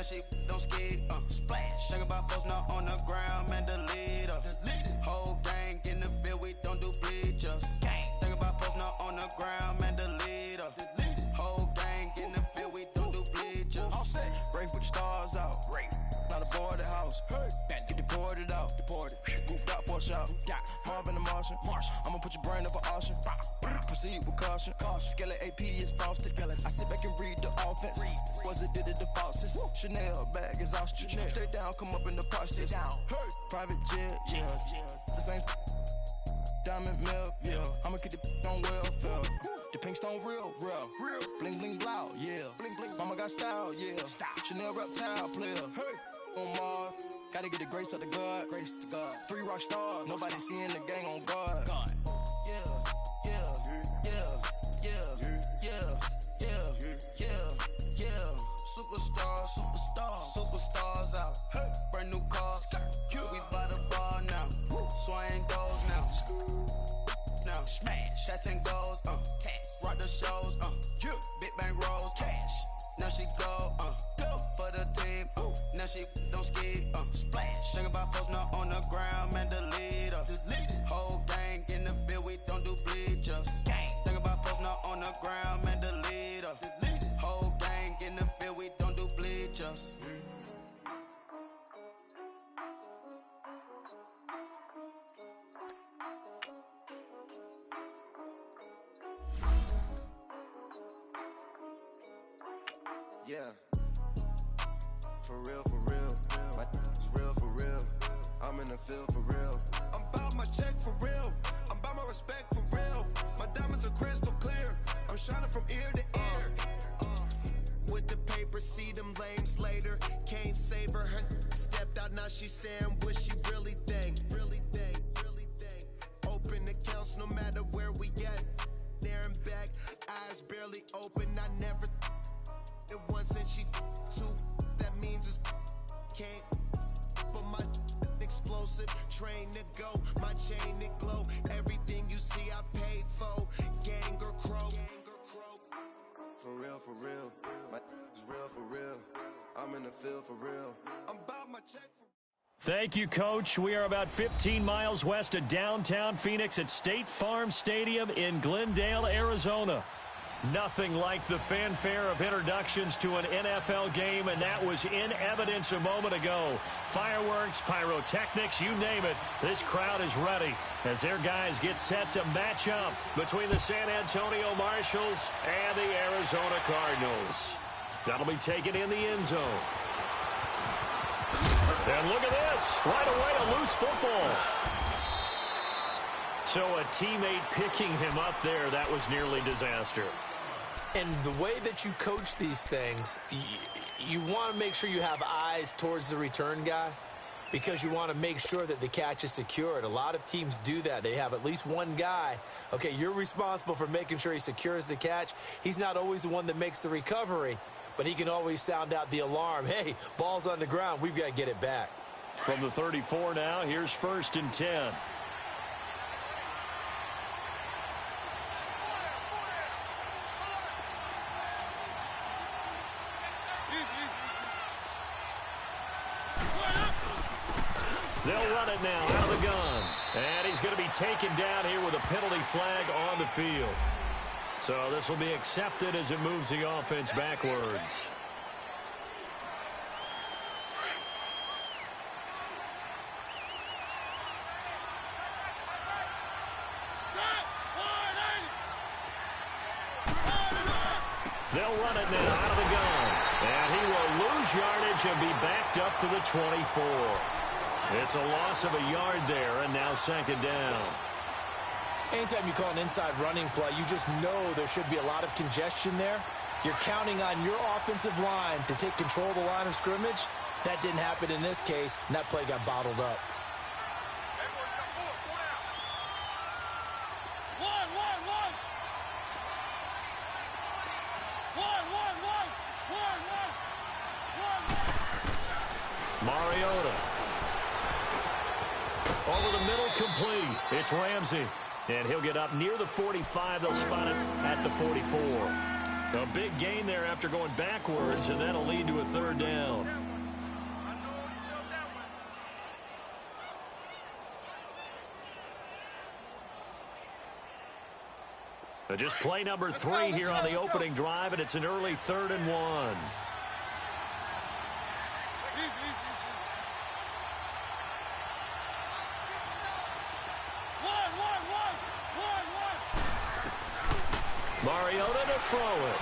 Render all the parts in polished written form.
she don't skid, splash. Think about posting up on the ground, man, delete her. Whole gang in the field, we don't do bleachers. Think about posting up on the ground, man, delete her. Whole gang in the field, we don't do bleachers. All set. Rafe with the stars out. Not a board the house. Get deported out. Moved out for a shot. Marvin the Martian. I'ma put your brain up for auction. Proceed with caution. Skeleton AP is frosted. I sit back and read the offense. Was it did it the falsest? Chanel bag is ostrich. Stay down, come up in the process. Private jet, yeah. The same diamond milk, yeah. I'ma keep the on welfare. The pink stone real. Bling bling blow, yeah. Mama got style, yeah. Chanel reptile player. On Mars, gotta get the grace of the God. 3 rock stars, nobody seeing the gang on guard. Superstars out. Brand new cars. We by the bar now. Swing doors now. Smash. Shots and goals. Rock the shows. Big bang rolls. Cash. Now she go. For the team. Now she don't skid. Splash. Think about posting up on the ground, man, delete her. Whole gang in the field, we don't do bleachers. Think about posting up on the ground, man, delete her. Whole gang in the field, we don't do bleachers. Yeah. For real. My is real for real. I'm in the field for real. I'm about my check for real. I'm about my respect for real. My diamonds are crystal clear. I'm shining from ear to ear. With the paper, see them lames later. Can't save her. Her stepped out, now she's saying what she really think. Open accounts no matter where we at. There and back, eyes barely open. I never it once and she two. That means it's can't. But my explosive train to go. My chain it glow. Everything you see I paid for. Gang or crow. For real. My is real for real. I'm in the field for real. I'm about my check for Thank you, Coach. We are about 15 miles west of downtown Phoenix at State Farm Stadium in Glendale, Arizona. Nothing like the fanfare of introductions to an NFL game, and that was in evidence a moment ago. Fireworks, pyrotechnics, you name it. This crowd is ready as their guys get set to match up between the San Antonio Marshals and the Arizona Cardinals. That'll be taken in the end zone. And look at this. Right away, a loose football. So a teammate picking him up there, that was nearly disaster. And the way that you coach these things, you want to make sure you have eyes towards the return guy because you want to make sure that the catch is secured. A lot of teams do that. They have at least one guy. Okay, you're responsible for making sure he secures the catch. He's not always the one that makes the recovery, but he can always sound out the alarm. Hey, ball's on the ground. We've got to get it back. From the 34 now, here's 1st and 10. They'll run it now out of the gun. And he's going to be taken down here with a penalty flag on the field. So this will be accepted as it moves the offense backwards. They'll run it now out of the gun. And he will lose yardage and be backed up to the 24. It's a loss of a yard there, and now 2nd down. Anytime you call an inside running play, you just know there should be a lot of congestion there. You're counting on your offensive line to take control of the line of scrimmage. That didn't happen in this case, and that play got bottled up. Mariota. Over the middle, complete. It's Ramsey. And he'll get up near the 45. They'll spot it at the 44. A big gain there after going backwards, and that'll lead to a 3rd down. Just play number 3 here on the opening drive, and it's an early 3rd and 1. Mariota to throw it.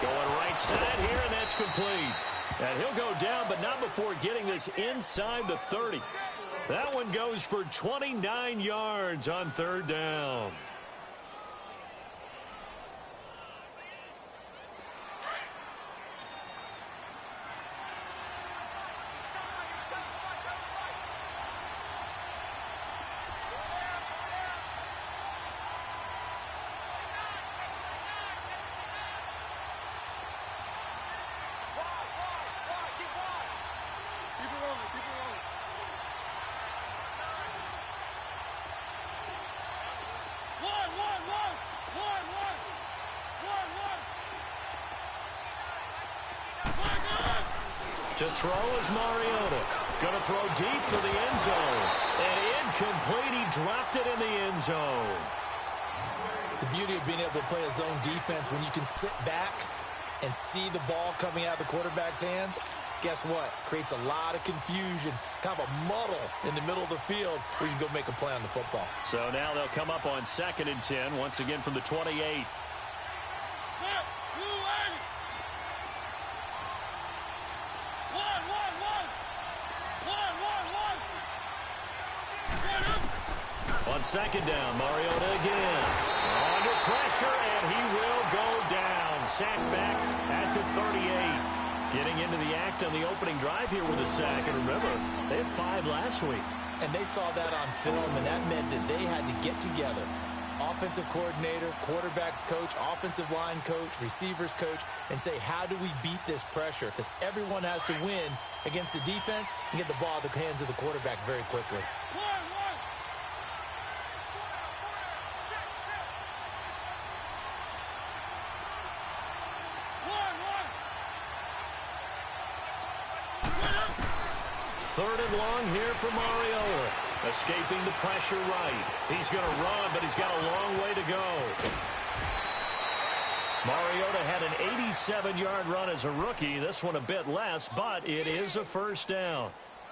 Going right side here, and that's complete. And he'll go down, but not before getting this inside the 30. That one goes for 29 yards on 3rd down. To throw is Mariota. Going to throw deep for the end zone. And incomplete. He dropped it in the end zone. The beauty of being able to play a zone defense when you can sit back and see the ball coming out of the quarterback's hands, guess what? Creates a lot of confusion, kind of a muddle in the middle of the field where you can go make a play on the football. So now they'll come up on 2nd and 10, once again from the 28. On 2nd down, Mariota again. Under pressure, and he will go down. Sacked back at the 38. Getting into the act on the opening drive here with a sack. And remember, they had 5 last week. And they saw that on film, and that meant that they had to get together. Offensive coordinator, quarterbacks coach, offensive line coach, receivers coach, and say, how do we beat this pressure? Because everyone has to win against the defense and get the ball in the hands of the quarterback very quickly. Third and long here for Mariota. Escaping the pressure right. He's going to run, but he's got a long way to go. Mariota had an 87-yard run as a rookie. This one a bit less, but it is a first down.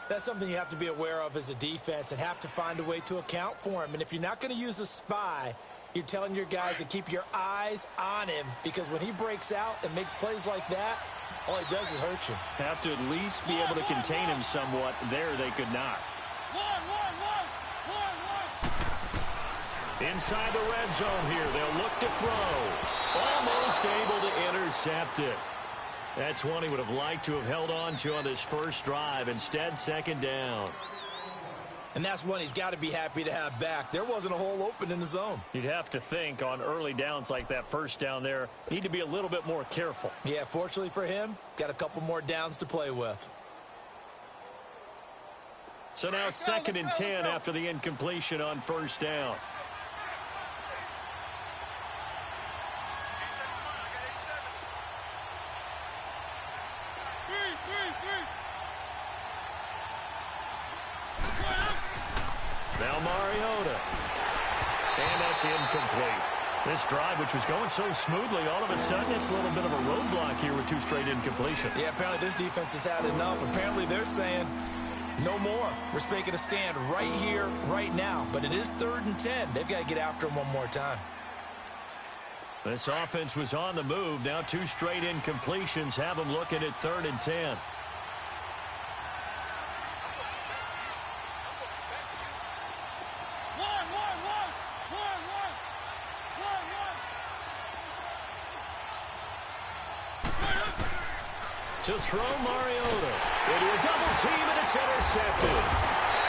That's something you have to be aware of as a defense and have to find a way to account for him. And if you're not going to use a spy, you're telling your guys to keep your eyes on him, because when he breaks out and makes plays like that, all he does is hurt you. Have to at least be able to contain him somewhat. There they could not. Inside the red zone here, they'll look to throw. Almost able to intercept it. That's one he would have liked to have held on to on this first drive. Instead, 2nd down. And that's one he's got to be happy to have back. There wasn't a hole open in the zone. You'd have to think on early downs like that first down there, need to be a little bit more careful. Yeah, fortunately for him, got a couple more downs to play with. So now 2nd and 10 after the incompletion on first down. Now Mariota. And that's incomplete. This drive, which was going so smoothly, all of a sudden it's a little bit of a roadblock here with 2 straight incompletions. Yeah, apparently this defense has had enough. Apparently they're saying no more. We're making a stand right here, right now. But it is 3rd and 10. They've got to get after him one more time. This offense was on the move. Now 2 straight incompletions have them looking at 3rd and 10. To throw Mariota into a double team, and it's intercepted.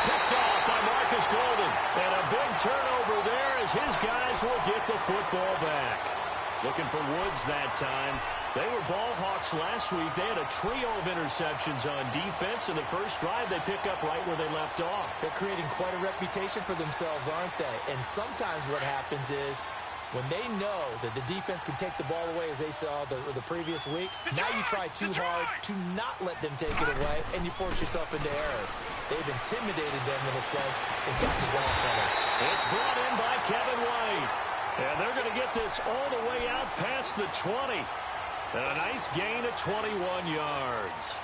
Picked off by Marcus Golden. And a big turnover there as his guys will get the football back. Looking for Woods that time. They were ball hawks last week. They had a trio of interceptions on defense. In the first drive, they pick up right where they left off. They're creating quite a reputation for themselves, aren't they? And sometimes what happens is When they know that the defense can take the ball away, as they saw the previous week, now you try too hard to not let them take it away, and you force yourself into errors. They've intimidated them in a sense and got the ball from them. It's brought in by Kevin White. And they're going to get this all the way out past the 20. And a nice gain of 21 yards.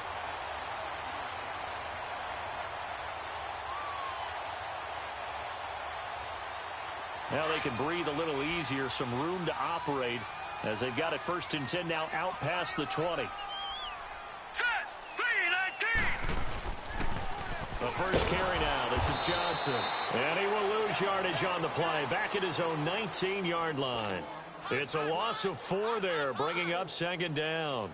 Now they can breathe a little easier, some room to operate as they've got it 1st and 10 now out past the 20. Set, 3-19. The first carry now. This is Johnson. And he will lose yardage on the play. Back at his own 19-yard line. It's a loss of 4 there, bringing up 2nd down.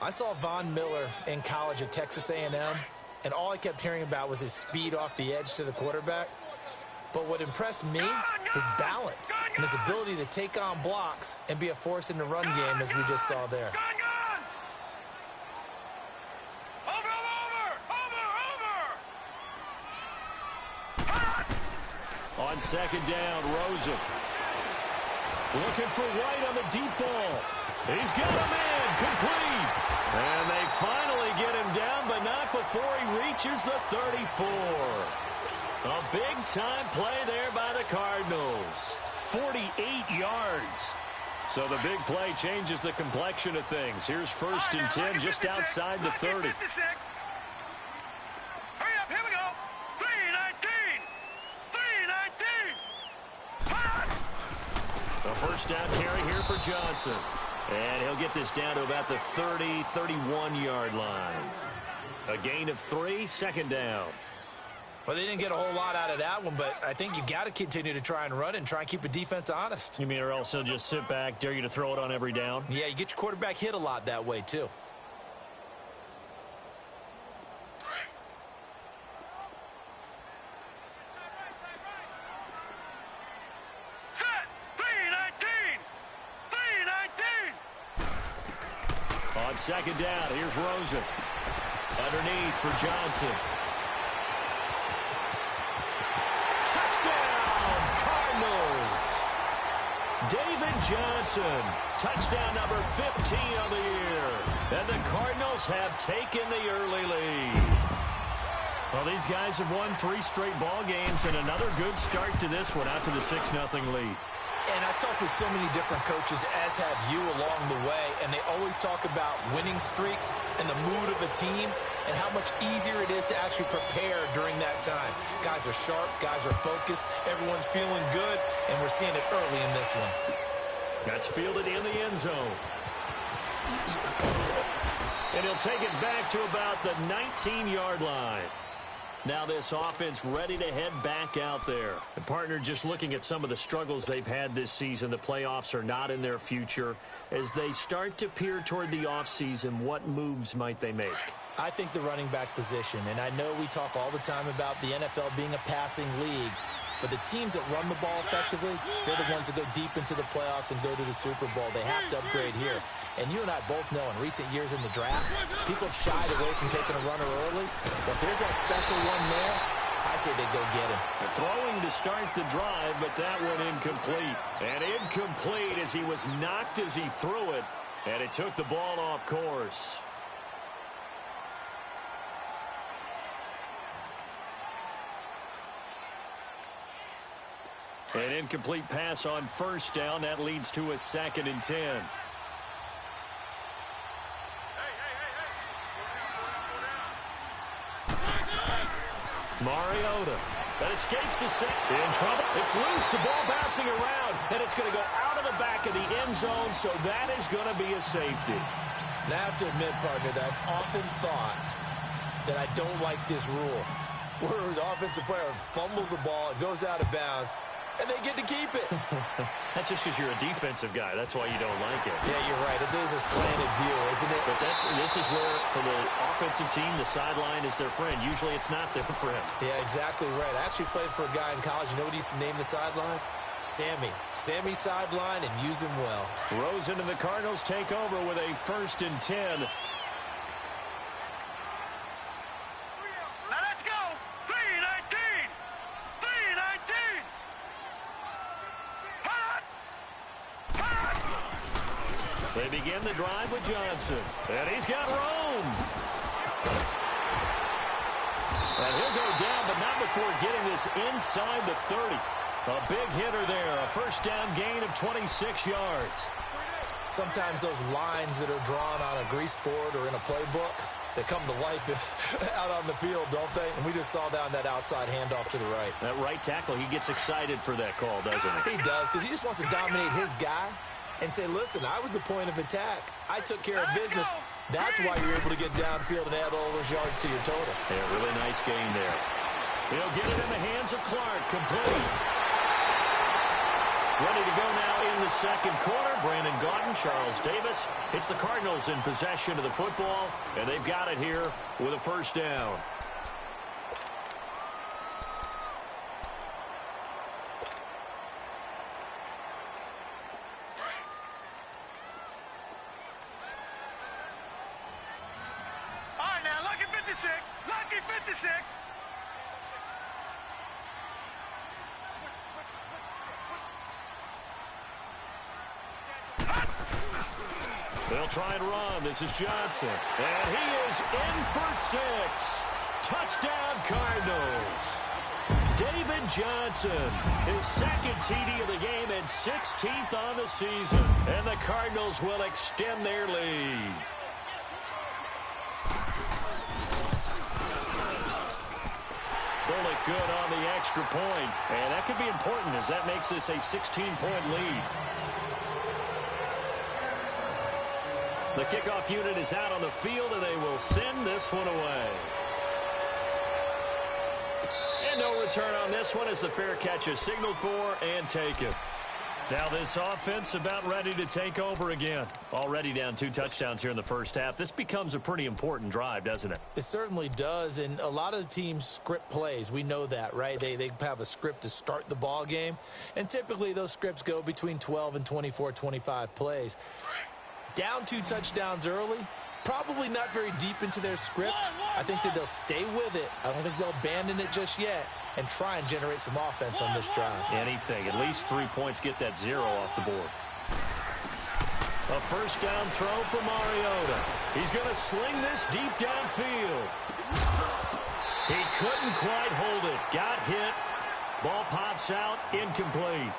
I saw Von Miller in college at Texas A&M, and all I kept hearing about was his speed off the edge to the quarterback. But what impressed me, his balance and his ability to take on blocks and be a force in the run game, as we just saw there. On 2nd down, Rosen. Looking for White on the deep ball. He's got him in, complete. And they finally get him down, but not before he reaches the 34. A big-time play there by the Cardinals. 48 yards. So the big play changes the complexion of things. Here's 1st and 10 just outside the 30. Hurry up, here we go. 3-19. 3-19. A 1st down carry here for Johnson. And he'll get this down to about the 30, 31-yard line. A gain of 3, 2nd down. Well, they didn't get a whole lot out of that one, but I think you got to continue to try and run and try and keep the defense honest. You mean or else he'll just sit back, dare you to throw it on every down? Yeah, you get your quarterback hit a lot that way, too. Set, 3-19. 3-19. On 2nd down, here's Rosen. Underneath for Johnson. Touchdown, Cardinals. David Johnson, touchdown number 15 of the year. And the Cardinals have taken the early lead. Well, these guys have won 3 straight ball games and another good start to this one out to the 6-0 lead. And I've talked with so many different coaches, as have you, along the way, and they always talk about winning streaks and the mood of a team and how much easier it is to actually prepare during that time. Guys are sharp, guys are focused, everyone's feeling good, and we're seeing it early in this one. That's fielded in the end zone. And he'll take it back to about the 19-yard line. Now this offense ready to head back out there. The partner just looking at some of the struggles they've had this season. The playoffs are not in their future. As they start to peer toward the offseason, what moves might they make? I think the running back position, and I know we talk all the time about the NFL being a passing league, but the teams that run the ball effectively, they're the ones that go deep into the playoffs and go to the Super Bowl. They have to upgrade here. And you and I both know in recent years in the draft, people have shied away from taking a runner early. But if there's that special one there, I say they go get him. Throwing to start the drive, but that one incomplete. And incomplete as he was knocked as he threw it. And it took the ball off course. An incomplete pass on 1st down. That leads to a 2nd and 10. Mariota. That escapes the set. In trouble. It's loose. The ball bouncing around. And it's going to go out of the back of the end zone. So that is going to be a safety. Now I have to admit, partner, that I've often thought that I don't like this rule. Where the offensive player fumbles the ball, it goes out of bounds, and they get to keep it. That's just because you're a defensive guy. That's why you don't like it. Yeah, you're right. It's always a slanted view, isn't it? But this is where, for the offensive team, the sideline is their friend. Usually it's not there for him. Yeah, exactly right. I actually played for a guy in college. You know what he used to name the sideline? Sammy. Sammy sideline, and use him well. Rosen and the Cardinals take over with a 1st and 10. begin the drive with Johnson. And he's got room. And he'll go down, but not before getting this inside the 30. A big hitter there. A first down gain of 26 yards. Sometimes those lines that are drawn on a grease board or in a playbook, they come to life out on the field, don't they? And we just saw down that outside handoff to the right. That right tackle, he gets excited for that call, doesn't he? He does, because he just wants to dominate his guy and say, listen, I was the point of attack. I took care of business. That's why you're able to get downfield and add all those yards to your total. Yeah, really nice gain there. He'll get it in the hands of Clark, complete. Ready to go now in the second quarter. Brandon Gaudin, Charles Davis. It's the Cardinals in possession of the football, and they've got it here with a first down. All right, now, lucky 56. Lucky 56. They'll try and run. This is Johnson. And he is in for 6. Touchdown, Cardinals. David Johnson, his second TD of the game and 16th on the season. And the Cardinals will extend their lead. Pull it good on the extra point. And that could be important as that makes this a 16-point lead. The kickoff unit is out on the field, and they will send this one away. And no return on this one as the fair catch is signaled for and taken. Now this offense about ready to take over again. Already down 2 touchdowns here in the first half. This becomes a pretty important drive, doesn't it? It certainly does, and a lot of the teams script plays. We know that, right? They have a script to start the ball game, and typically those scripts go between 12 and 24, 25 plays. Down 2 touchdowns early, probably not very deep into their script. I think that they'll stay with it. I don't think they'll abandon it just yet and try and generate some offense on this drive. Anything. At least 3 points, get that 0 off the board. A first down throw for Mariota. He's going to sling this deep downfield. He couldn't quite hold it. Got hit. Ball pops out. Incomplete.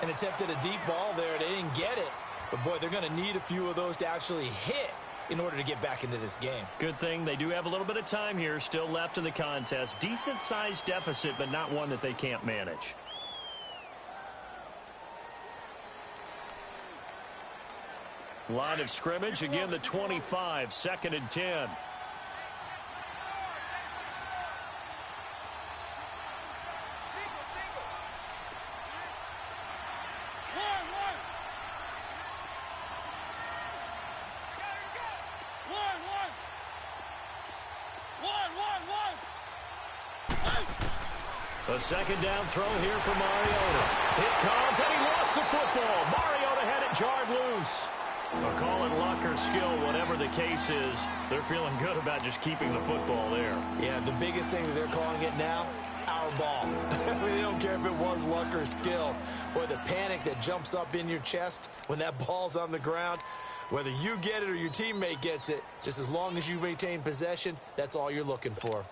And attempted a deep ball there. They didn't get it. But, boy, they're going to need a few of those to actually hit in order to get back into this game. Good thing they do have a little bit of time here still left in the contest. Decent-sized deficit, but not one that they can't manage. Line of scrimmage, again the 25, 2nd and 10. A second down throw here for Mariota. It comes, and he lost the football. Mariota had it jarred loose. I'll call it luck or skill, whatever the case is. They're feeling good about just keeping the football there. Yeah, the biggest thing that they're calling it now, our ball. They don't care if it was luck or skill. Boy, the panic that jumps up in your chest when that ball's on the ground, whether you get it or your teammate gets it, just as long as you maintain possession, that's all you're looking for.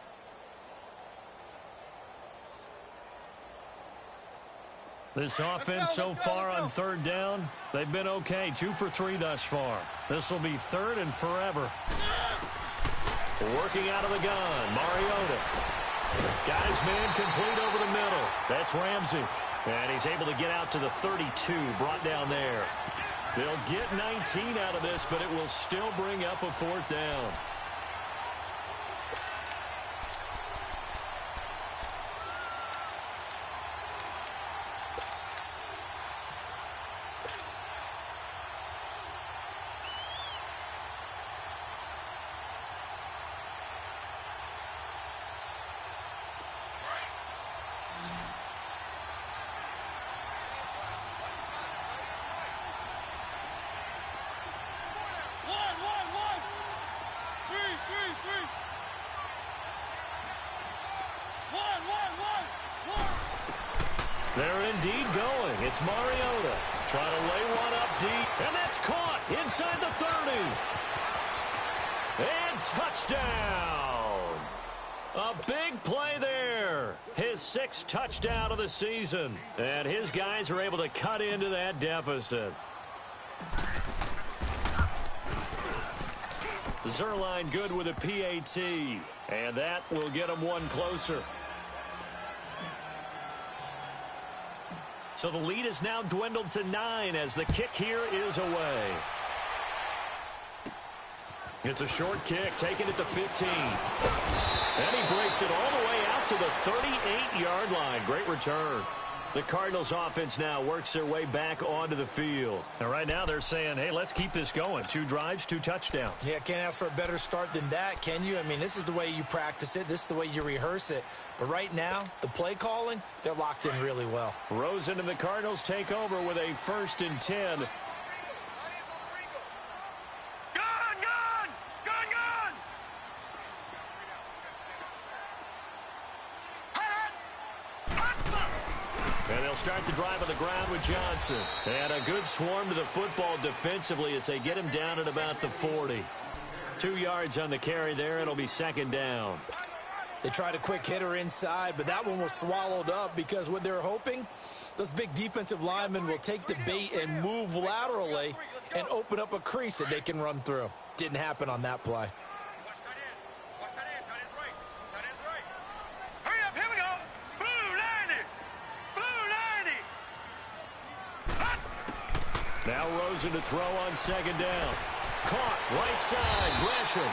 This offense so far on third down, they've been okay. 2 for 3 thus far. This will be 3rd and forever. Working out of the gun, Mariota. Got his man complete over the middle. That's Ramsey. And he's able to get out to the 32, brought down there. They'll get 19 out of this, but it will still bring up a 4th down. They're indeed going. It's Mariota trying to lay one up deep, and that's caught inside the 30. And touchdown. A big play there. His 6th touchdown of the season. And his guys are able to cut into that deficit. Zerline good with a PAT. And that will get him one closer. So the lead is now dwindled to 9 as the kick here is away. It's a short kick, taking it to 15. And he breaks it all the way out to the 38-yard line. Great return. The Cardinals offense now works their way back onto the field. And right now they're saying, hey, let's keep this going. 2 drives, 2 touchdowns. Yeah, can't ask for a better start than that, can you? I mean, this is the way you practice it. This is the way you rehearse it. But right now, the play calling, they're locked in really well. Rosen and the Cardinals take over with a 1st and 10. And they'll start the drive on the ground with Johnson. And a good swarm to the football defensively as they get him down at about the 40. 2 yards on the carry there. It'll be 2nd down. They tried a quick hitter inside, but that one was swallowed up because what they're hoping, those big defensive linemen will take the bait and move laterally and open up a crease that they can run through. Didn't happen on that play. Now Rosen to throw on 2nd down. Caught right side, Gresham.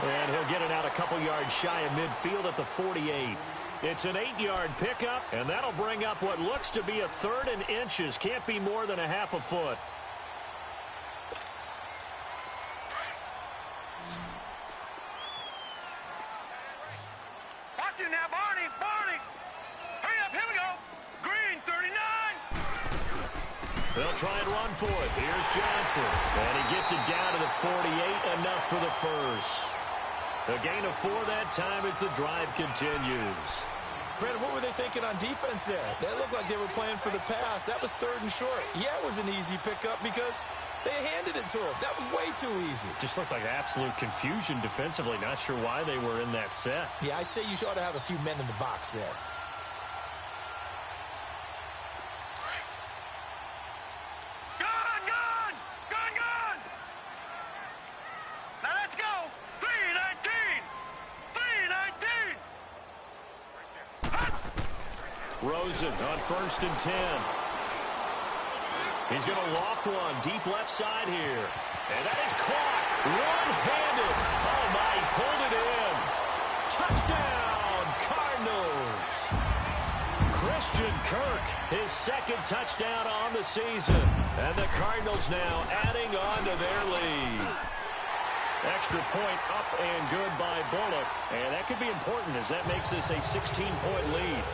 And he'll get it out a couple yards shy of midfield at the 48. It's an 8-yard pickup, and that'll bring up what looks to be a 3rd and inches. Can't be more than a half a foot. Watch it now, Barney. Barney. Hurry up. Here we go. Green, 39. They'll try and run for it. Here's Johnson. And he gets it down to the 48, enough for the 1st. A gain of 4 that time as the drive continues. Brandon, what were they thinking on defense there? They looked like they were playing for the pass. That was 3rd and short. Yeah, it was an easy pickup because they handed it to him. That was way too easy. Just looked like absolute confusion defensively. Not sure why they were in that set. Yeah, I'd say you ought to have a few men in the box there. Rosen on 1st and 10. He's going to loft one deep left side here. And that is caught one-handed. Oh, my, he pulled it in. Touchdown, Cardinals. Christian Kirk, his 2nd touchdown on the season. And the Cardinals now adding on to their lead. Extra point up and good by Bullock. And that could be important as that makes this a 16-point lead.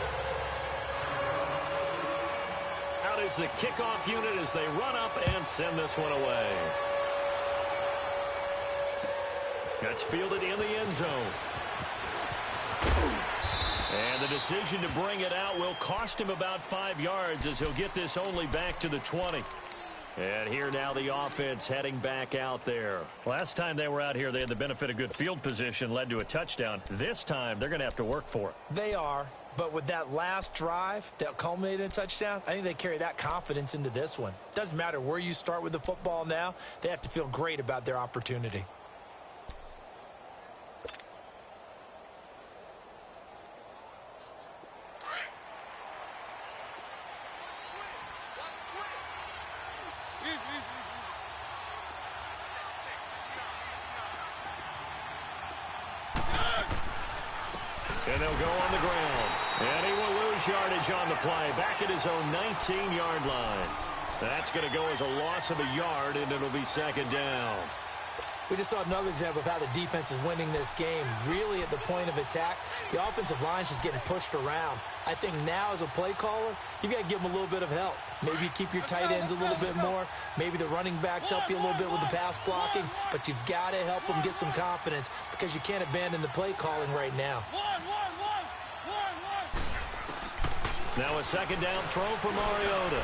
Out is the kickoff unit as they run up and send this one away. That's fielded in the end zone. And the decision to bring it out will cost him about 5 yards as he'll get this only back to the 20. And here now the offense heading back out there. Last time they were out here, they had the benefit of good field position, led to a touchdown. This time, they're going to have to work for it. They are, but with that last drive that culminated in a touchdown, I think they carry that confidence into this one. Doesn't matter where you start with the football now, they have to feel great about their opportunity. And they'll go on the ground. And he will lose yardage on the play. Back at his own 19-yard line. That's going to go as a loss of a yard, and it'll be 2nd down. We just saw another example of how the defense is winning this game. Really at the point of attack, the offensive line is just getting pushed around. I think now as a play caller, you've got to give them a little bit of help. Maybe you keep your tight ends a little bit more. Maybe the running backs help you a little bit with the pass blocking. But you've got to help them get some confidence because you can't abandon the play calling right now. Now a second down throw for Mariota.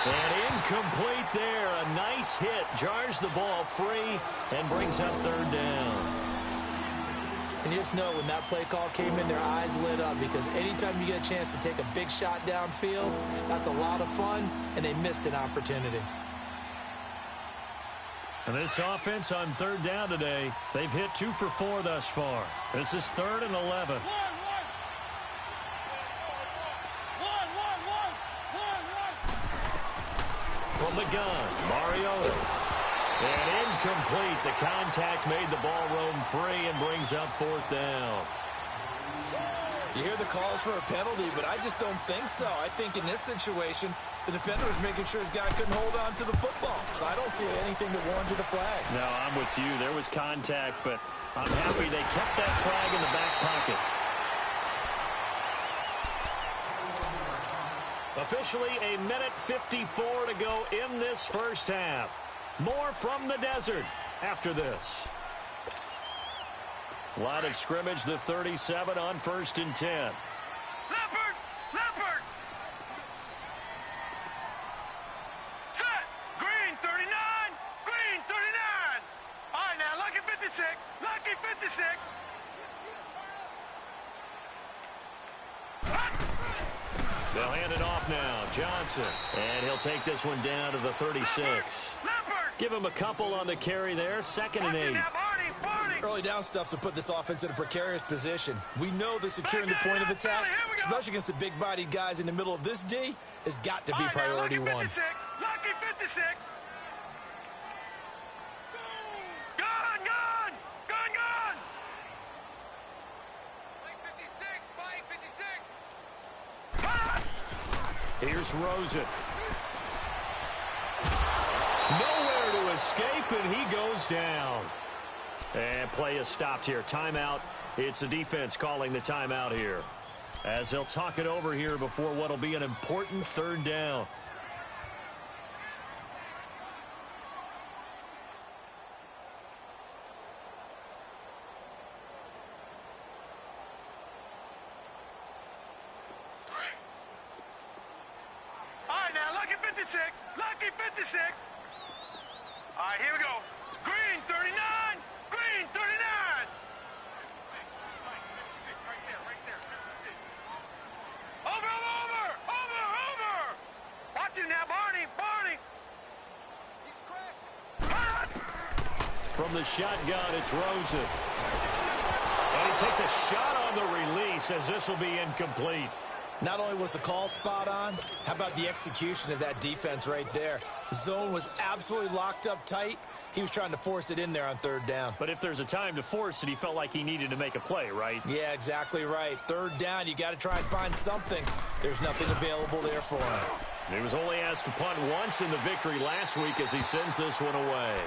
And incomplete there. A nice hit. Jars the ball free and brings up third down. And you just know when that play call came in, their eyes lit up, because anytime you get a chance to take a big shot downfield, that's a lot of fun, and they missed an opportunity. And this offense on third down today, they've hit 2 for 4 thus far. This is 3rd and 11. From the gun, Mariota. And incomplete. The contact made the ball roam free and brings up 4th down. You hear the calls for a penalty, but I just don't think so. I think in this situation, the defender was making sure his guy couldn't hold on to the football. So I don't see anything to warrant a flag. No, I'm with you. There was contact, but I'm happy they kept that flag in the back pocket. Officially a minute 54 to go in this first half. More from the desert after this. Line of scrimmage, the 37 on 1st and 10. Leopard! Leopard! Set! Green 39! Green 39! All right, now, lucky 56! Lucky 56! They'll hand it off now. Johnson. And he'll take this one down to the 36. Leopard! Give him a couple on the carry there. 2nd and 8. Early down stuff's to put this offense in a precarious position. We know they're securing the point of attack, especially against the big-bodied guys in the middle of this D, has got to be priority one. Lucky 56! Gun! Gun! Gun! Gun! Mike 56! Here's Rosen. Nowhere to escape, and he goes down. And play is stopped here. Timeout. It's the defense calling the timeout here, as they'll talk it over here before what'll be an important 3rd down. All right, now, lucky 56! Lucky 56! All right, here we go. Green 39! Green 39! 56, Mike, 56, right there, 56. Over! Watch him now, Barney! He's crashing. From the shotgun, it's Rosen. And he takes a shot on the release, as this will be incomplete. Not only was the call spot on, how about the execution of that defense right there? Zone was absolutely locked up tight. He was trying to force it in there on 3rd down. But if there's a time to force it, he felt like he needed to make a play, right? Yeah, exactly right. 3rd down, you got to try and find something. There's nothing available there for him. He was only asked to punt once in the victory last week as he sends this one away.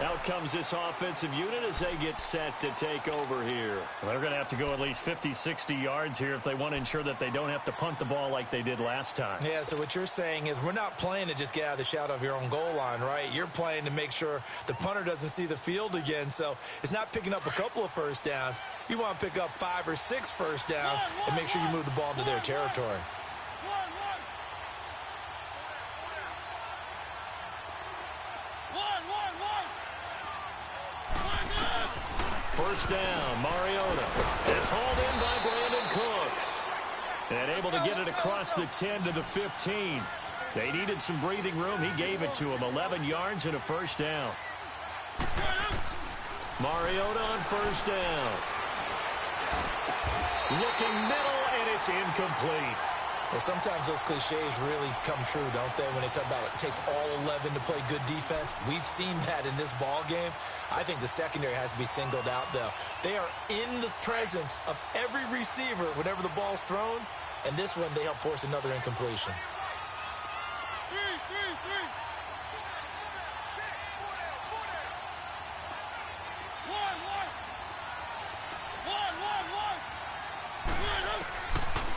Out comes this offensive unit as they get set to take over here. Well, they're going to have to go at least 50, 60 yards here if they want to ensure that they don't have to punt the ball like they did last time. Yeah, so what you're saying is we're not playing to just get out of the shadow of your own goal line, right? You're playing to make sure the punter doesn't see the field again. So it's not picking up a couple of first downs. You want to pick up 5 or 6 first downs and make sure you move the ball into their territory. First down, Mariota. It's hauled in by Brandon Cooks. And able to get it across the 10 to the 15. They needed some breathing room. He gave it to him. 11 yards and a first down. Mariota on first down. Looking middle, and it's incomplete. Well, sometimes those cliches really come true, don't they, when they talk about it takes all 11 to play good defense. We've seen that in this ball game. I think the secondary has to be singled out, though. They are in the presence of every receiver whenever the ball's thrown, and this one they help force another incompletion.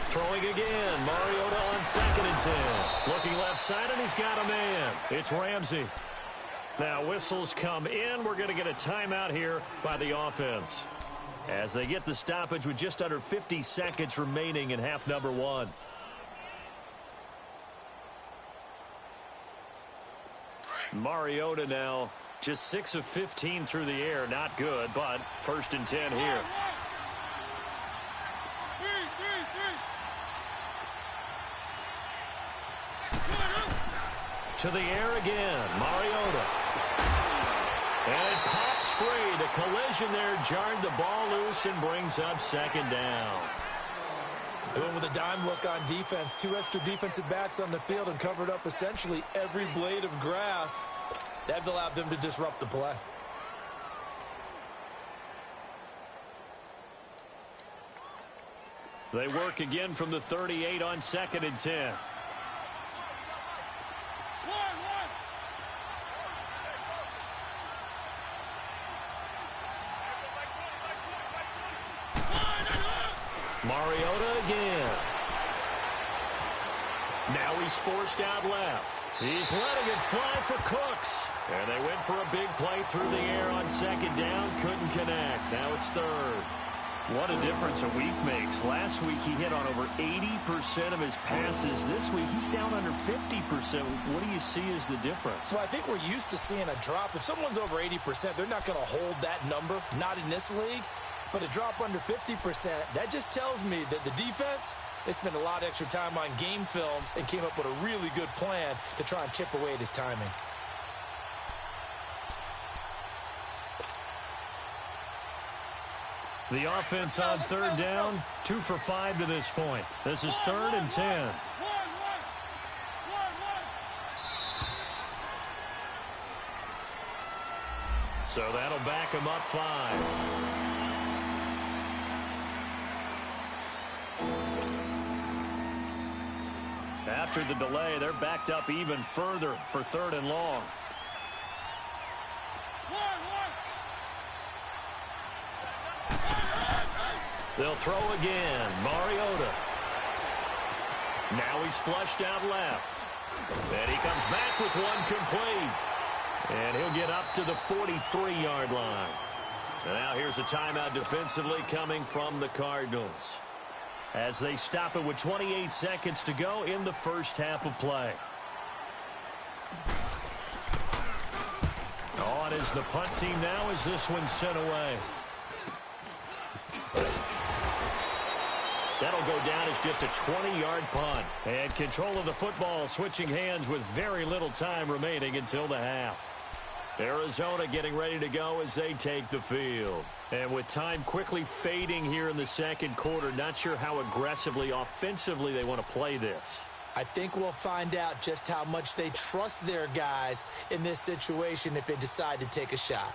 Throwing again, Mariota on 2nd and 10. Looking left side, and he's got a man. It's Ramsey. Now whistles come in. We're going to get a timeout here by the offense. as they get the stoppage with just under 50 seconds remaining in half number one. Mariota now just 6 of 15 through the air. Not good, but 1st and 10 here. To the air again, Mariota. And it pops free. The collision there jarred the ball loose and brings up 2nd down. Going with a dime look on defense. 2 extra defensive backs on the field and covered up essentially every blade of grass. That allowed them to disrupt the play. They work again from the 38 on 2nd and 10. Mariota again. Now he's forced out left. He's letting it fly for Cooks. And they went for a big play through the air on 2nd down. Couldn't connect. Now it's 3rd. What a difference a week makes. Last week he hit on over 80% of his passes. This week he's down under 50%. What do you see as the difference? Well, I think we're used to seeing a drop. If someone's over 80%, they're not going to hold that number. Not in this league. But a drop under 50%, that just tells me that the defense, they spent a lot of extra time on game films and came up with a really good plan to try and chip away at his timing. The offense on 3rd down, 2 for 5 to this point. This is 3rd and 10. So that'll back him up 5. After the delay, they're backed up even further for 3rd and long. They'll throw again. Mariota. Now he's flushed out left. And he comes back with one complete. And he'll get up to the 43-yard line. And now here's a timeout defensively coming from the Cardinals, as they stop it with 28 seconds to go in the first half of play. On is the punt team now as this one's sent away. That'll go down as just a 20-yard punt. And control of the football switching hands with very little time remaining until the half. Arizona getting ready to go as they take the field. And with time quickly fading here in the 2nd quarter, not sure how aggressively, offensively they want to play this. I think we'll find out just how much they trust their guys in this situation if they decide to take a shot.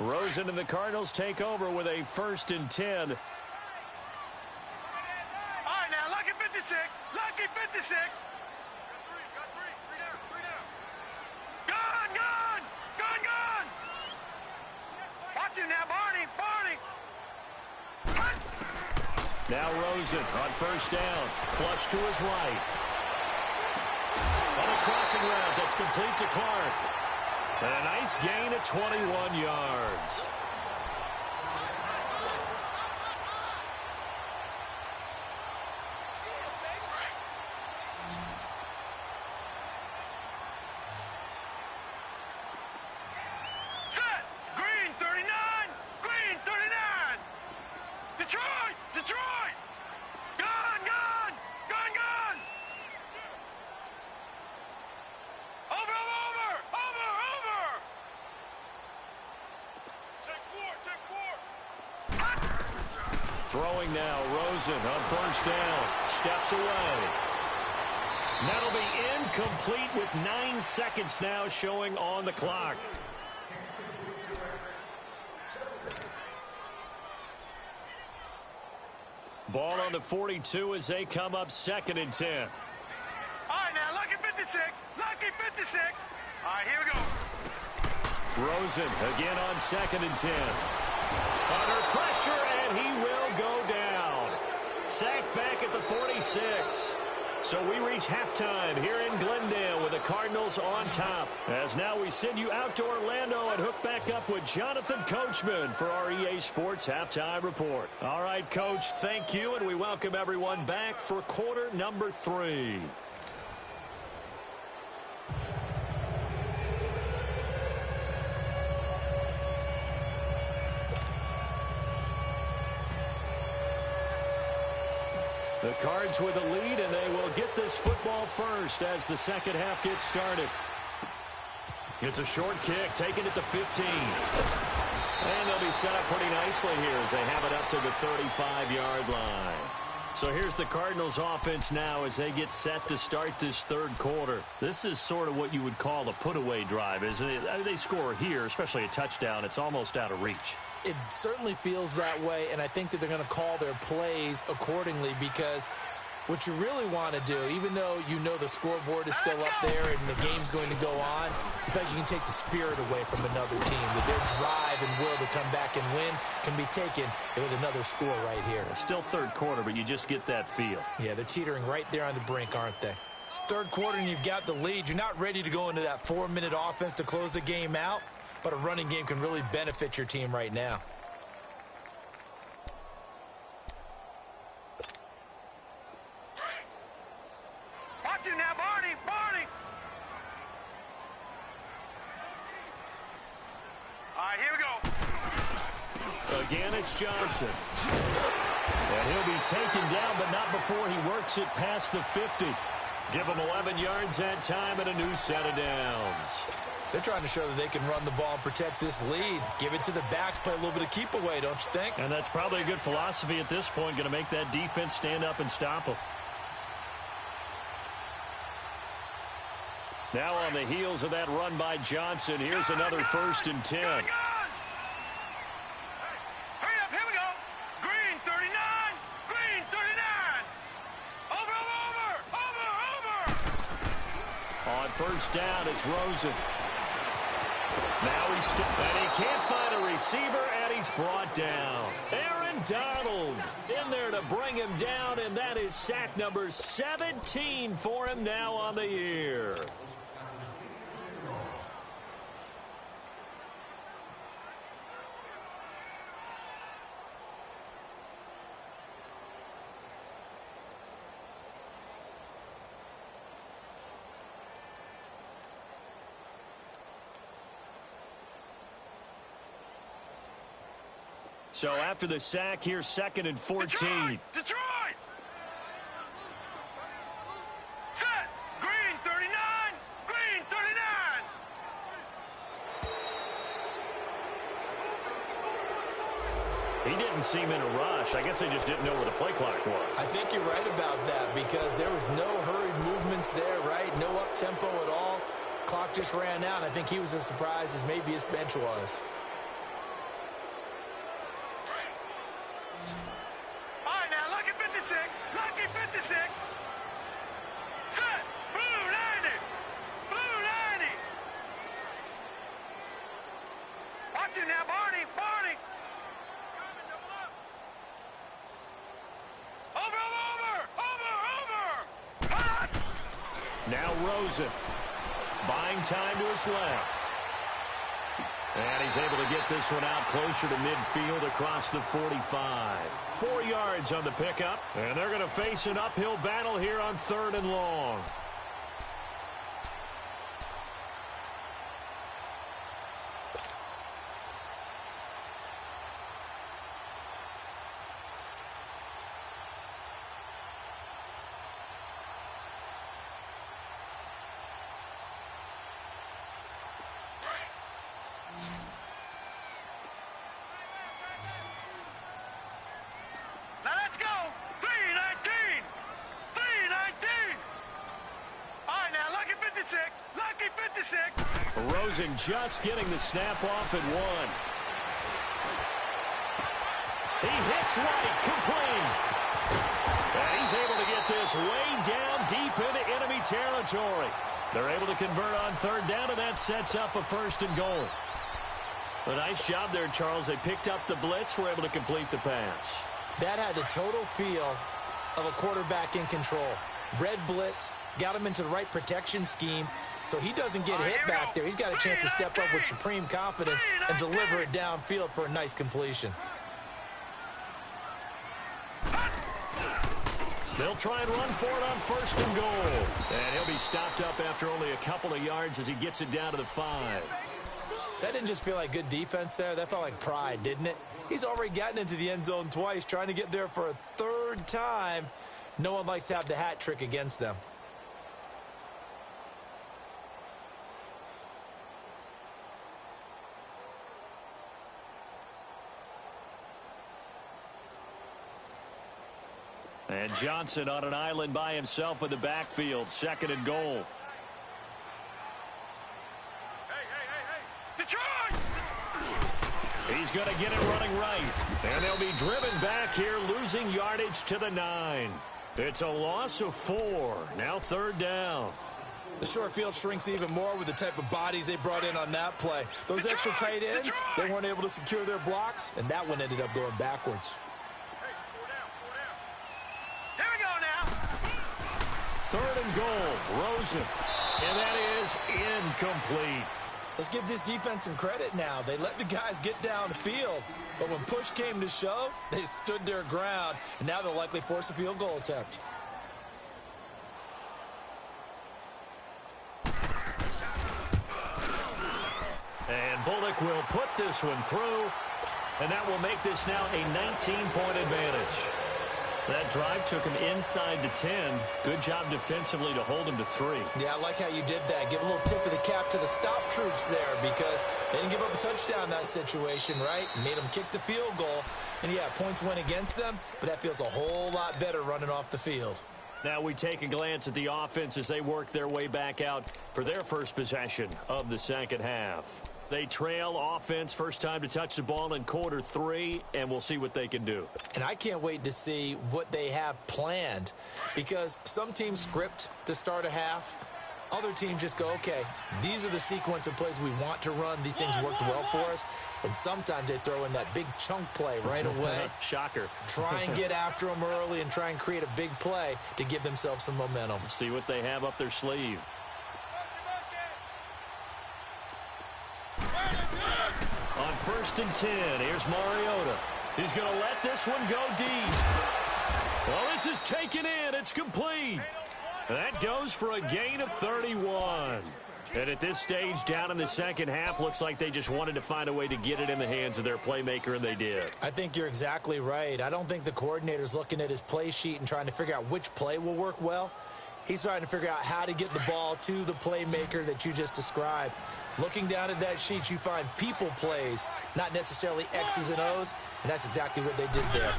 Rosen and the Cardinals take over with a 1st and 10. All right, now, lucky 56. Lucky 56. Got three down. Gone. Watch him now, Barney. Now Rosen on 1st down. Flush to his right. On a crossing route that's complete to Clark. And a nice gain at 21 yards. Set. Green 39. Detroit. Gone. Over. Take four. Throwing now, Rosen on 1st down. Steps away. That'll be incomplete with 9 seconds now showing on the clock. Ball on the 42 as they come up 2nd and 10. All right, now, lucky 56. All right, here we go. Rosen again on 2nd and 10. Under pressure, and he will go down. Sacked back at the 46. So we reach halftime here in Glendale with the Cardinals on top. As now we send you out to Orlando and hook back up with Jonathan Coachman for our EA Sports Halftime Report. All right, Coach, thank you, and we welcome everyone back for quarter number 3. The Cards with a lead, and they will get this football first as the second half gets started. It's a short kick, taking it to 15. And they'll be set up pretty nicely here as they have it up to the 35-yard line. So here's the Cardinals offense now as they get set to start this third quarter. This is sort of what you would call a put-away drive, isn't it? I mean, they score here, especially a touchdown. It's almost out of reach. It certainly feels that way, and I think that they're going to call their plays accordingly because what you really want to do, even though you know the scoreboard is still up there and the game's going to go on, I think you can take the spirit away from another team. With their drive and will to come back and win can be taken with another score right here. It's still third quarter, but you just get that feel. Yeah, they're teetering right there on the brink, aren't they? Third quarter and you've got the lead. You're not ready to go into that 4-minute offense to close the game out. But a running game can really benefit your team right now. Watch it now, Barney! Barney! All right, here we go. Again, it's Johnson. And he'll be taken down, but not before he works it past the 50. Give him 11 yards that time and a new set of downs. They're trying to show that they can run the ball and protect this lead. Give it to the backs, play a little bit of keep away, don't you think? And that's probably a good philosophy at this point, going to make that defense stand up and stop them. Now on the heels of that run by Johnson, here's another 1st and 10. Hurry up, here we go. Green, 39. Green, 39. Over. On first down, it's Rosen. Now and he can't find a receiver, and he's brought down. Aaron Donald in there to bring him down, and that is sack number 17 for him now on the year. So after the sack, here's 2nd and 14. Detroit! Set! Green, 39! Green, 39! He didn't seem in a rush. I guess they just didn't know where the play clock was. I think you're right about that because there was no hurried movements there, right? No up-tempo at all. Clock just ran out. I think he was as surprised as maybe his bench was. Lucky 56. Set. Blue 90. Blue 90. Watch it now, Barney. Barney. Over. Now Rosen. Buying time to his left. And he's able to get this one out closer to midfield across the 45. 4 yards on the pickup. And they're going to face an uphill battle here on 3rd and long. Lucky 56. Rosen just getting the snap off at 1. He hits right, complete. And he's able to get this way down deep into enemy territory. They're able to convert on 3rd down, and that sets up a 1st and goal. A nice job there, Charles. They picked up the blitz, were able to complete the pass. That had the total feel of a quarterback in control. Red blitz, got him into the right protection scheme, so he doesn't get hit back there. He's got a chance to step up with supreme confidence and deliver it downfield for a nice completion. They'll try and run for it on 1st and goal. And he'll be stopped up after only a couple of yards as he gets it down to the 5. That didn't just feel like good defense there. That felt like pride, didn't it? He's already gotten into the end zone twice, trying to get there for a 3rd time. No one likes to have the hat trick against them. And Johnson on an island by himself in the backfield. 2nd and goal. Detroit! He's going to get it running right. And they'll be driven back here, losing yardage to the 9. It's a loss of 4. Now 3rd down. The short field shrinks even more with the type of bodies they brought in on that play. Those extra tight ends, they weren't able to secure their blocks, and that one ended up going backwards. Here we go now. 3rd and goal, Rosen. And that is incomplete. Let's give this defense some credit now. They let the guys get downfield, but when push came to shove, they stood their ground, and now they'll likely force a field goal attempt. And Bullock will put this one through, and that will make this now a 19-point advantage. That drive took him inside the 10. Good job defensively to hold him to 3. Yeah, I like how you did that. Give a little tip of the cap to the stop troops there because they didn't give up a touchdown in that situation, right? Made them kick the field goal. And, yeah, points went against them, but that feels a whole lot better running off the field. Now we take a glance at the offense as they work their way back out for their first possession of the 2nd half. They trail offense, first time to touch the ball in quarter 3, and we'll see what they can do. And I can't wait to see what they have planned because some teams script to start a half. Other teams just go, okay, these are the sequence of plays we want to run. These things worked well for us. And sometimes they throw in that big chunk play right away. Shocker. Try and get after them early and try and create a big play to give themselves some momentum. See what they have up their sleeve. On 1st and 10, here's Mariota. He's going to let this one go deep. Well, this is taken in. It's complete. That goes for a gain of 31. And at this stage, down in the 2nd half, looks like they just wanted to find a way to get it in the hands of their playmaker, and they did. I think you're exactly right. I don't think the coordinator's looking at his play sheet and trying to figure out which play will work well. He's trying to figure out how to get the ball to the playmaker that you just described. Looking down at that sheet, you find people plays, not necessarily X's and O's, and that's exactly what they did there.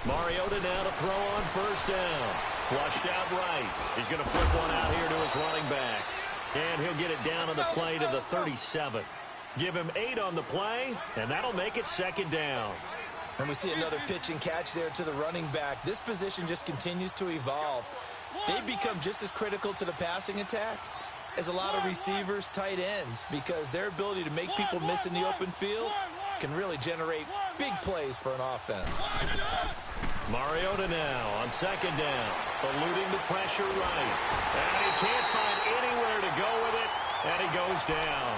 Mariota now to throw on 1st down. Flushed out right. He's going to flip one out here to his running back. And he'll get it down on the play to the 37. Give him 8 on the play, and that'll make it 2nd down. And we see another pitch and catch there to the running back. This position just continues to evolve. They become just as critical to the passing attack as a lot of receivers, tight ends, because their ability to make people miss in the open field can really generate big plays for an offense. Mariota now on 2nd down, eluding the pressure right. And he can't find anywhere to go with it, and he goes down.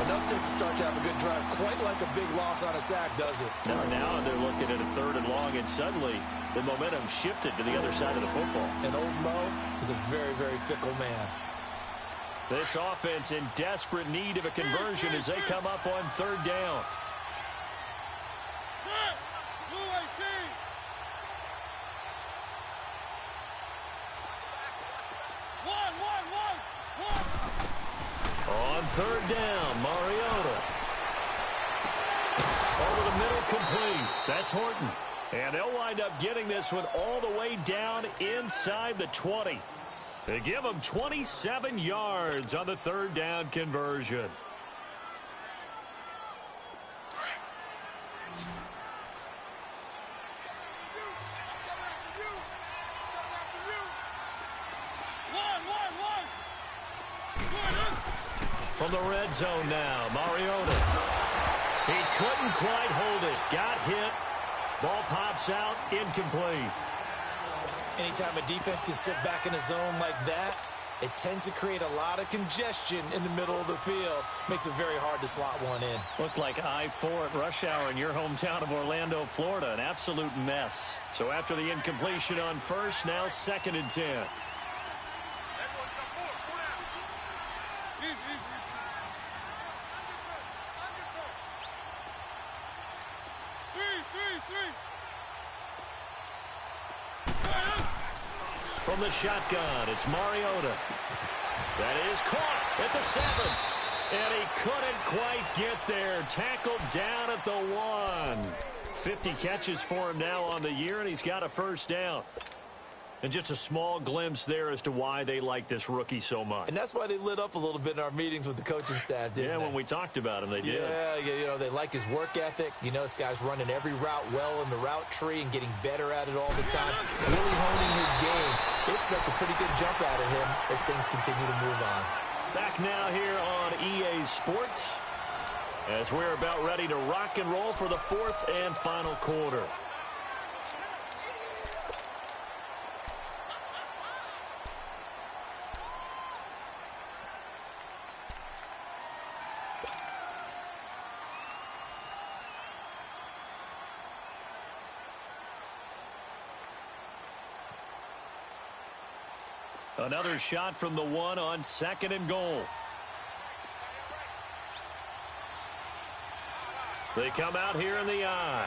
Enough to start to have a good drive, quite like a big loss on a sack, does it? Now they're looking at a 3rd and long, and suddenly the momentum shifted to the other side of the football. And old Mo is a very, very fickle man. This offense in desperate need of a conversion as they come up on 3rd down. On 3rd down, Mariota. Over the middle, complete. That's Horton. And they'll wind up getting this one all the way down inside the 20. They give them 27 yards on the 3rd down conversion. From the red zone now, Mariota. He couldn't quite hold it. Got hit. Ball pops out, incomplete. Anytime a defense can sit back in a zone like that, it tends to create a lot of congestion in the middle of the field. Makes it very hard to slot one in. Looked like I-4 at rush hour in your hometown of Orlando, Florida. An absolute mess. So after the incompletion on first, now 2nd and 10. From the shotgun, it's Mariota. That is caught at the 7. And he couldn't quite get there. Tackled down at the 1. 50 catches for him now on the year, and he's got a first down. And just a small glimpse there as to why they like this rookie so much. And that's why they lit up a little bit in our meetings with the coaching staff, didn't they? Yeah, when we talked about him, they did. Yeah, you know, they like his work ethic. You know, this guy's running every route well in the route tree and getting better at it all the time. Really honing his game. They expect a pretty good jump out of him as things continue to move on. Back now here on EA Sports as we're about ready to rock and roll for the 4th and final quarter. Another shot from the 1 on 2nd and goal. They come out here in the I.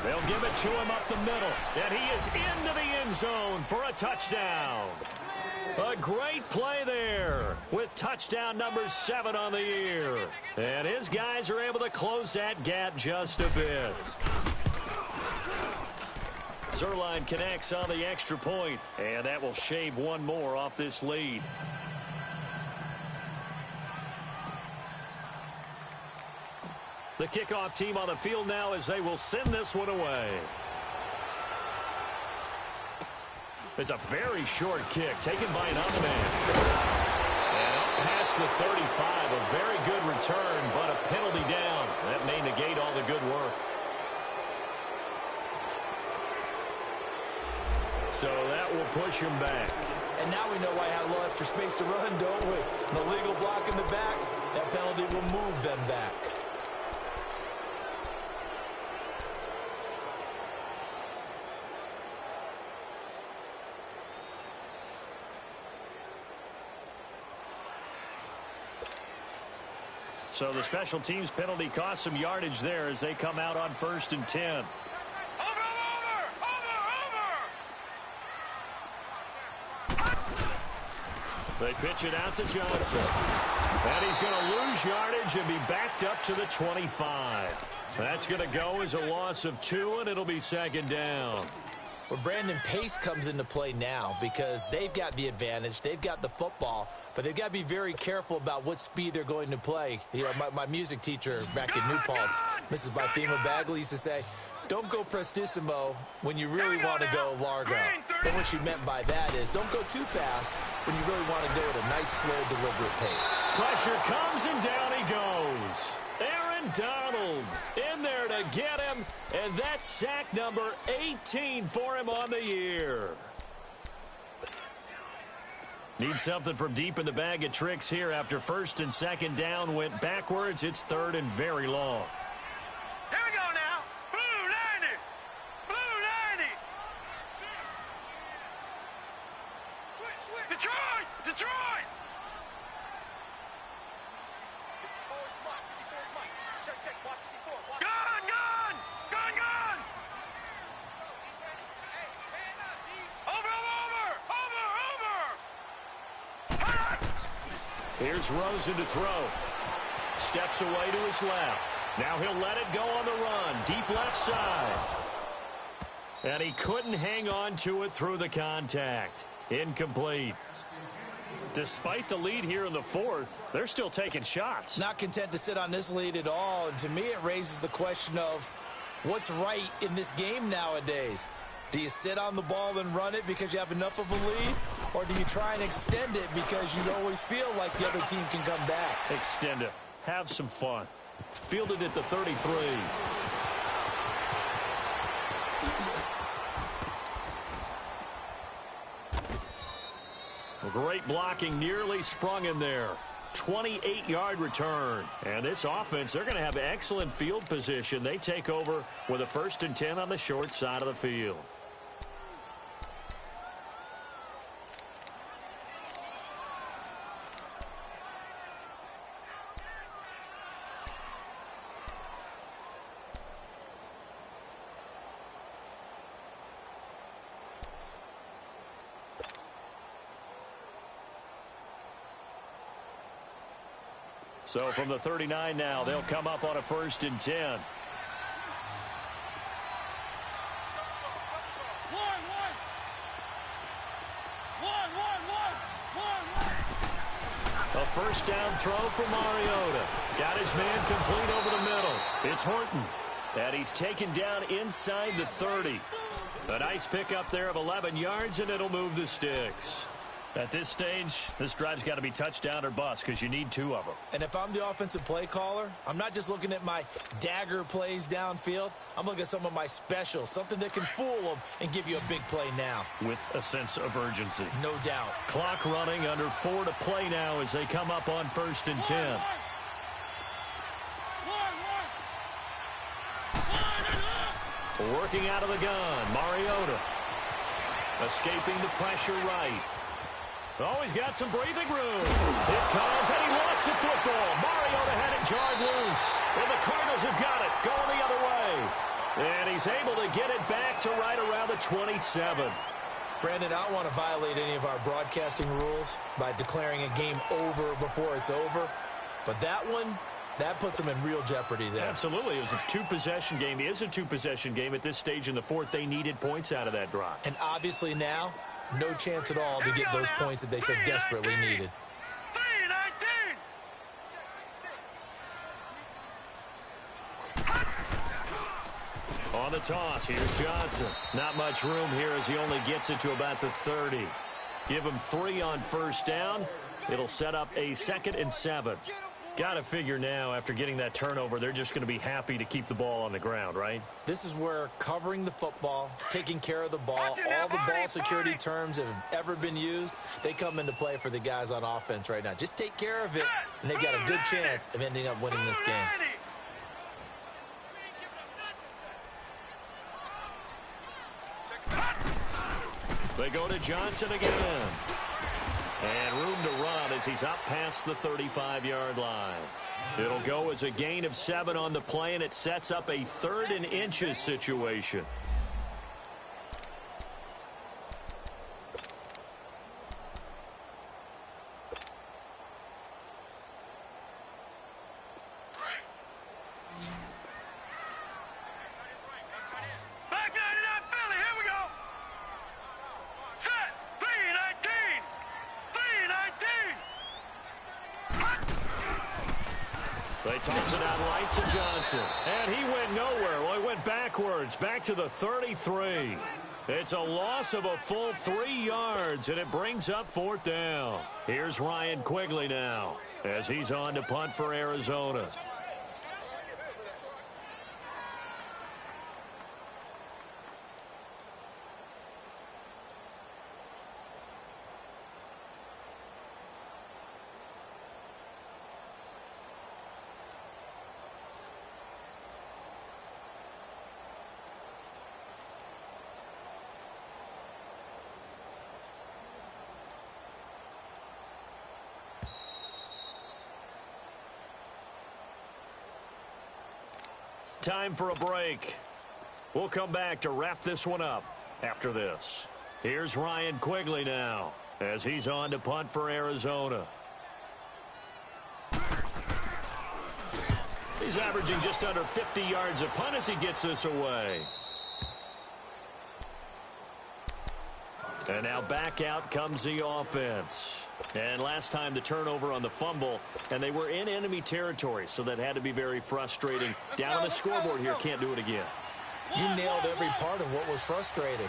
They'll give it to him up the middle. And he is into the end zone for a touchdown. A great play there with touchdown number 7 on the year. And his guys are able to close that gap just a bit. Zerline connects on the extra point, and that will shave one more off this lead. The kickoff team on the field now as they will send this one away. It's a very short kick taken by an up man. And up past the 35, a very good return, but a penalty down. That may negate all the good work. So that will push him back. And now we know why I had a little extra space to run, don't we? An illegal block in the back. That penalty will move them back. So the special teams penalty cost some yardage there as they come out on 1st and 10. They pitch it out to Johnson. And he's going to lose yardage and be backed up to the 25. That's going to go as a loss of 2, and it'll be 2nd down. Well, Brandon, pace comes into play now because they've got the advantage. They've got the football, but they've got to be very careful about what speed they're going to play. You know, my music teacher back in New Paltz, Mrs. Bythema Bagley, used to say, don't go prestissimo when you really want to go largo. And what she meant by that is don't go too fast when you really want to go at a nice, slow, deliberate pace. Pressure comes, and down he goes. Aaron Donald in there to get him, and that's sack number 18 for him on the year. Need something from deep in the bag of tricks here after 1st and 2nd down went backwards. It's 3rd and very long. Here we go now. Blue 90. Blue 90. Detroit! Detroit! Gun! Gun! Gun! Gun! Over! Here's Rosen to throw. Steps away to his left. Now he'll let it go on the run. Deep left side. And he couldn't hang on to it through the contact. Incomplete. Despite the lead here in the 4th, they're still taking shots. Not content to sit on this lead at all. And to me, it raises the question of what's right in this game nowadays. Do you sit on the ball and run it because you have enough of a lead? Or do you try and extend it because you always feel like the other team can come back? Extend it. Have some fun. Fielded at the 33. Great blocking, nearly sprung him there. 28-yard return. And this offense, they're going to have excellent field position. They take over with a 1st and 10 on the short side of the field. So from the 39 now, they'll come up on a 1st and 10. A 1st down throw for Mariota. Got his man complete over the middle. It's Horton. And he's taken down inside the 30. A nice pickup there of 11 yards, and it'll move the sticks. At this stage, this drive's got to be touchdown or bust because you need 2 of them. And if I'm the offensive play caller, I'm not just looking at my dagger plays downfield. I'm looking at some of my specials, something that can fool them and give you a big play now. With a sense of urgency. No doubt. Clock running, under 4 to play now as they come up on 1st and 10. Working out of the gun, Mariota. Escaping the pressure right. Oh, he's got some breathing room. It comes, and he lost the football. Mariota had it jarred loose. And the Cardinals have got it, going the other way. And he's able to get it back to right around the 27. Brandon, I don't want to violate any of our broadcasting rules by declaring a game over before it's over. But that one, that puts them in real jeopardy there. Absolutely. It was a 2-possession game. It is a 2-possession game. At this stage in the 4th, they needed points out of that drive. And obviously now, no chance at all to get those points that they so desperately needed. On the toss, here's Johnson. Not much room here as he only gets it to about the 30. Give him 3 on 1st down. It'll set up a 2nd and 7. Got to figure now, after getting that turnover, they're just going to be happy to keep the ball on the ground, right? This is where covering the football, taking care of the ball, all the ball security terms that have ever been used, they come into play for the guys on offense right now. Just take care of it, and they've got a good chance of ending up winning this game. They go to Johnson again. And room to run as he's up past the 35-yard line. It'll go as a gain of 7 on the play, and it sets up a 3rd and inches situation. They toss it out right to Johnson. And he went nowhere. Well, he went backwards, back to the 33. It's a loss of a full 3 yards, and it brings up 4th down. Here's Ryan Quigley now as he's on to punt for Arizona. Time for a break. We'll come back to wrap this one up after this. Here's Ryan Quigley now as he's on to punt for Arizona. He's averaging just under 50 yards a punt as he gets this away. And now back out comes the offense. And last time the turnover on the fumble, and they were in enemy territory, so that had to be very frustrating. Down on the scoreboard here, can't do it again. You nailed every part of what was frustrating.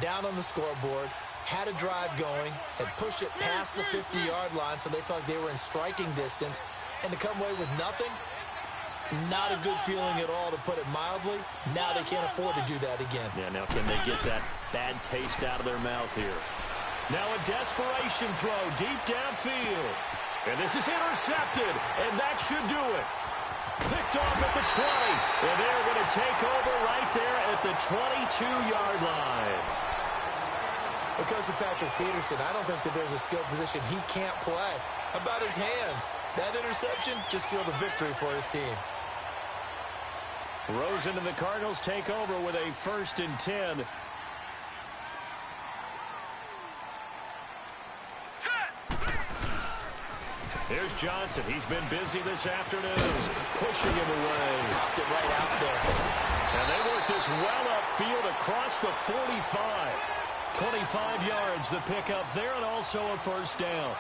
Down on the scoreboard, had a drive going, had pushed it past the 50-yard line, so they felt like they were in striking distance, and to come away with nothing, not a good feeling at all, to put it mildly. Now they can't afford to do that again. Yeah, now can they get that bad taste out of their mouth here? Now a desperation throw deep downfield. And this is intercepted, and that should do it. Picked off at the 20, and they're going to take over right there at the 22-yard line. Because of Patrick Peterson, I don't think that there's a skill position he can't play. How about his hands? That interception just sealed a victory for his team. Rosen and the Cardinals take over with a 1st and 10. Here's Johnson. He's been busy this afternoon, pushing him away. Popped it right out there. And they work this well upfield across the 45. 25 yards the pickup there, and also a 1st down.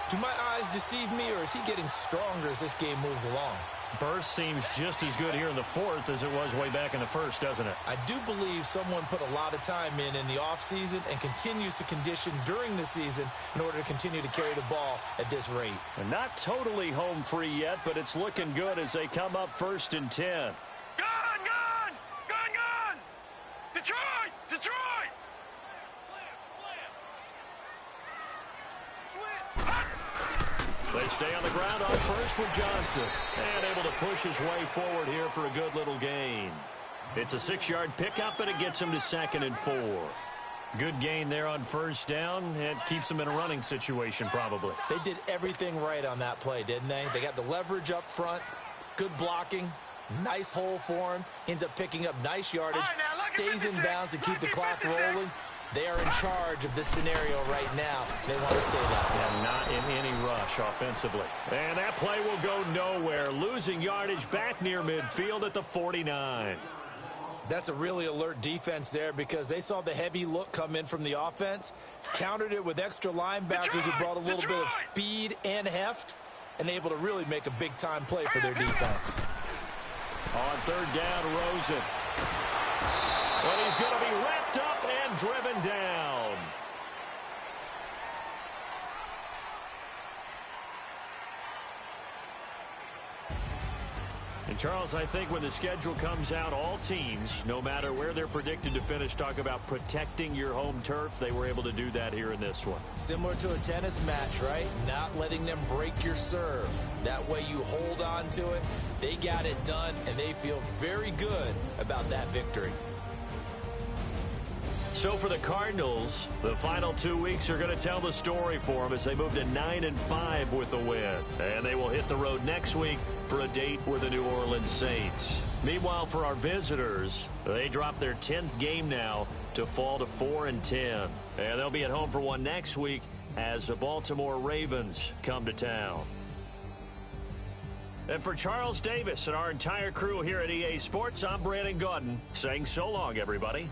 Do my eyes deceive me, or is he getting stronger as this game moves along? Burst seems just as good here in the 4th as it was way back in the 1st, doesn't it? I do believe someone put a lot of time in the offseason and continues to condition during the season in order to continue to carry the ball at this rate. And not totally home free yet, but it's looking good as they come up 1st and 10. Gun! Gun! Gun! Gun! Detroit! Detroit! They stay on the ground on 1st with Johnson. And able to push his way forward here for a good little gain. It's a 6-yard pickup, and it gets him to 2nd and 4. Good gain there on 1st down. It keeps them in a running situation, probably. They did everything right on that play, didn't they? They got the leverage up front, good blocking, nice hole for him, ends up picking up nice yardage, stays in bounds to keep the clock rolling. They are in charge of this scenario right now. They want to stay that way. And not in any rush offensively. And that play will go nowhere. Losing yardage back near midfield at the 49. That's a really alert defense there because they saw the heavy look come in from the offense, countered it with extra linebackers who brought a little bit of speed and heft, and able to really make a big-time play for their defense. On 3rd down, Rosen. But he's going to be wrapped up and driven down. And Charles, I think when the schedule comes out, all teams, no matter where they're predicted to finish, talk about protecting your home turf. They were able to do that here in this one. Similar to a tennis match, right? Not letting them break your serve. That way you hold on to it. They got it done, and they feel very good about that victory. So for the Cardinals, the final 2 weeks are going to tell the story for them as they move to 9-5 with the win. And they will hit the road next week for a date with the New Orleans Saints. Meanwhile, for our visitors, they drop their 10th game now to fall to 4-10. And they'll be at home for one next week as the Baltimore Ravens come to town. And for Charles Davis and our entire crew here at EA Sports, I'm Brandon Gaudin saying so long, everybody.